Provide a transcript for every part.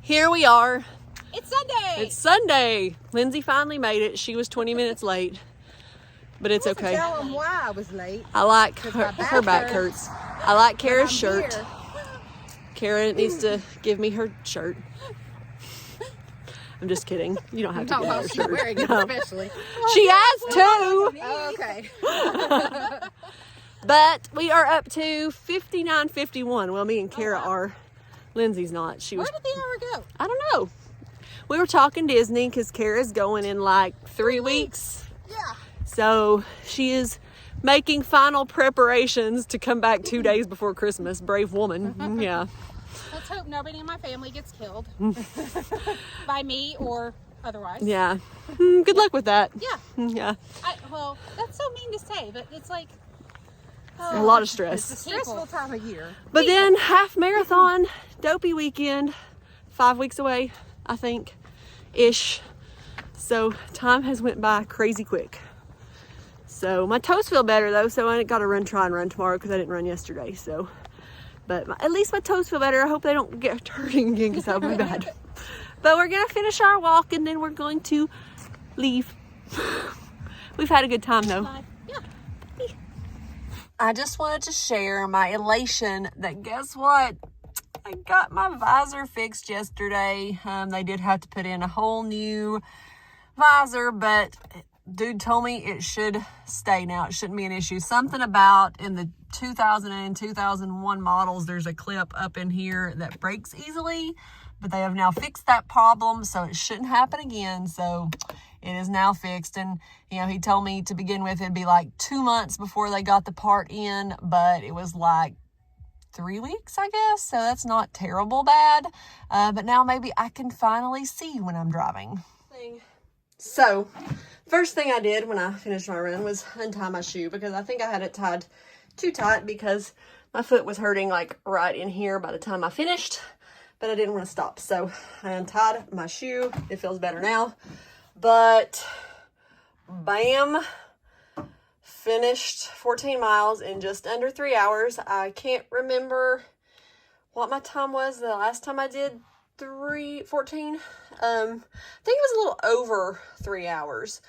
Here we are. It's Sunday. It's Sunday. Lindsay finally made it. She was 20 minutes late, but it's okay. Tell them why I was late. I like her back hurts. I like Kara's shirt. Here. Kara needs to give me her shirt. I'm just kidding. You don't have to get her She's shirt. wearing it No. especially. She has two. Oh, okay. But we are up to 59.51. Well, me and Kara are. Lindsay's not. She Where was. did the hour go? I don't know. We were talking Disney because Kara's going in like 3 weeks. Yeah. So she is making final preparations to come back 2 days before Christmas. Brave woman. Yeah. Let's hope nobody in my family gets killed by me or otherwise. Yeah. Good luck with that. Yeah. Yeah. Well, that's so mean to say, but it's like A lot of it's a stress. stressful time of year. But then half marathon, dopey weekend, 5 weeks away, I think, ish. So time has went by crazy quick. So my toes feel better though, so I got to try and run tomorrow because I didn't run yesterday. So, but at least my toes feel better. I hope they don't get hurting again because that would be bad. But we're gonna finish our walk and then we're going to leave. We've had a good time though. Yeah. I just wanted to share my elation that guess what? I got my visor fixed yesterday. They did have to put in a whole new visor, but dude told me it should stay now. It shouldn't be an issue. Something about in the 2000 and 2001 models, there's a clip up in here that breaks easily, but they have now fixed that problem, so it shouldn't happen again. So it is now fixed. And, you know, he told me to begin with, it'd be like 2 months before they got the part in, but it was like 3 weeks, I guess. So that's not terrible bad. But now maybe I can finally see when I'm driving. So first thing I did when I finished my run was untie my shoe because I think I had it tied too tight because my foot was hurting like right in here by the time I finished, but I didn't want to stop. So I untied my shoe. It feels better now. But bam, finished 14 miles in just under 3 hours. I can't remember what my time was the last time I did 14. I think it was a little over 3 hours.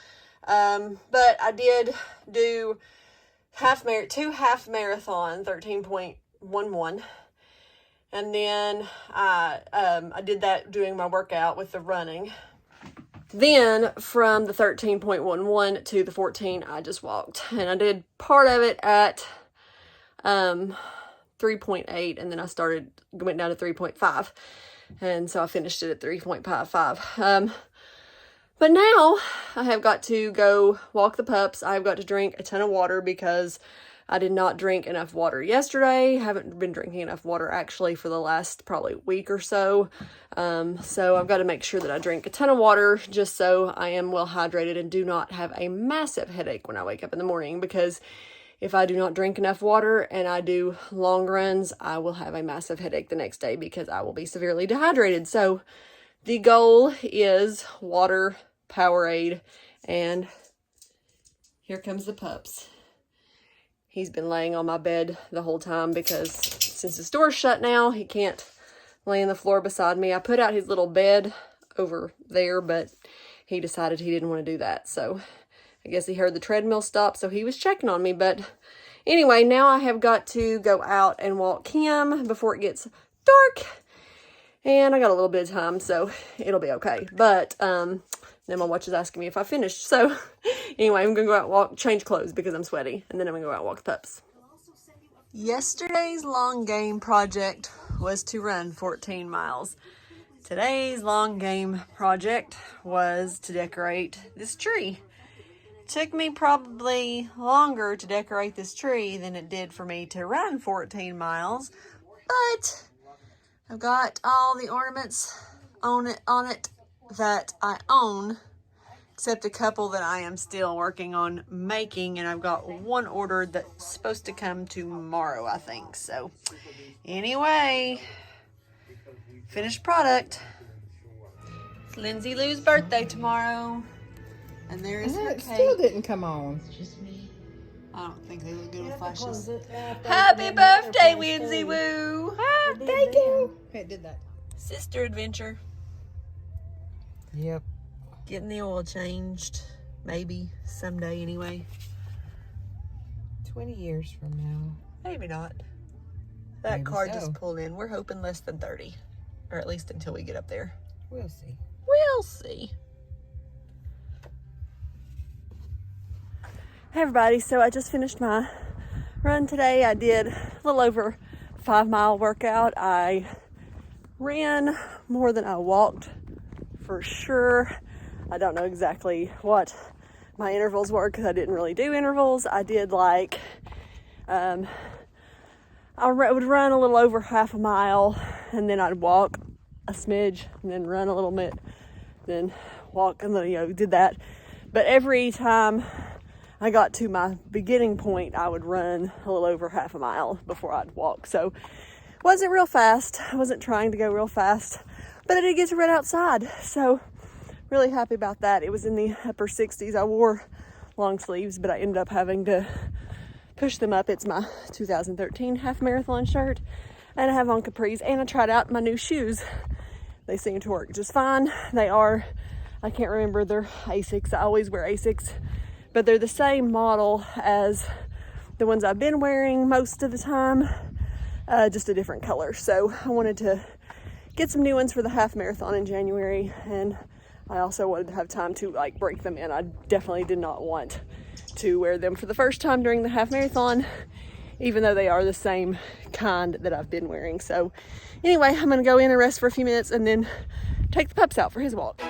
But I did do two half marathon, 13.11. And then I did that doing my workout with the running. Then from the 13.11 to the 14, I just walked. And I did part of it at 3.8, and then I went down to 3.5. And so I finished it at 3.55. But now I have got to go walk the pups. I've got to drink a ton of water because I did not drink enough water yesterday. Haven't been drinking enough water actually for the last probably week or so. So I've got to make sure that I drink a ton of water just so I am well hydrated and do not have a massive headache when I wake up in the morning, because if I do not drink enough water and I do long runs, I will have a massive headache the next day because I will be severely dehydrated. So the goal is water, Powerade, and here comes the pups. He's been laying on my bed the whole time because since the store's shut now, he can't lay on the floor beside me. I put out his little bed over there, but he decided he didn't want to do that. So I guess he heard the treadmill stop, so he was checking on me. But anyway, now I have got to go out and walk him before it gets dark. And I got a little bit of time, so it'll be okay. But then my watch is asking me if I finished. So anyway, I'm going to go out and walk, change clothes because I'm sweaty. And then I'm going to go out and walk the pups. Yesterday's long game project was to run 14 miles. Today's long game project was to decorate this tree. Took me probably longer to decorate this tree than it did for me to run 14 miles, but I've got all the ornaments on it that I own, except a couple that I am still working on making, and I've got one order that's supposed to come tomorrow, I think. So anyway, finished product. It's Lindsay Lou's birthday tomorrow. And there is her It cake. still didn't come on. I don't think they look good with flashes. Happy birthday, Lindsay Woo! Thank you. It did that. sister adventure. Yep. Getting the oil changed, maybe someday anyway. 20 years from now. Maybe not. That Maybe car so. just pulled in. We're hoping less than 30, or at least until we get up there. We'll see. We'll see. Hey everybody, so I just finished my run today. I did a little over 5-mile workout. I ran more than I walked for sure. I don't know exactly what my intervals were because I didn't really do intervals. I did like, I would run a little over half a mile and then I'd walk a smidge and then run a little bit, then walk and then, did that. But every time I got to my beginning point, I would run a little over half a mile before I'd walk. So wasn't real fast. I wasn't trying to go real fast, but I did get to run outside. So really happy about that. It was in the upper 60s. I wore long sleeves, but I ended up having to push them up. It's my 2013 half marathon shirt and I have on capris, and I tried out my new shoes. They seem to work just fine. They are, I can't remember, they're Asics. I always wear Asics, but they're the same model as the ones I've been wearing most of the time, just a different color. So I wanted to get some new ones for the half marathon in January, and I also wanted to have time to break them in. I definitely did not want to wear them for the first time during the half marathon, even though they are the same kind that I've been wearing. So anyway, I'm gonna go in and rest for a few minutes and then take the pups out for his walk.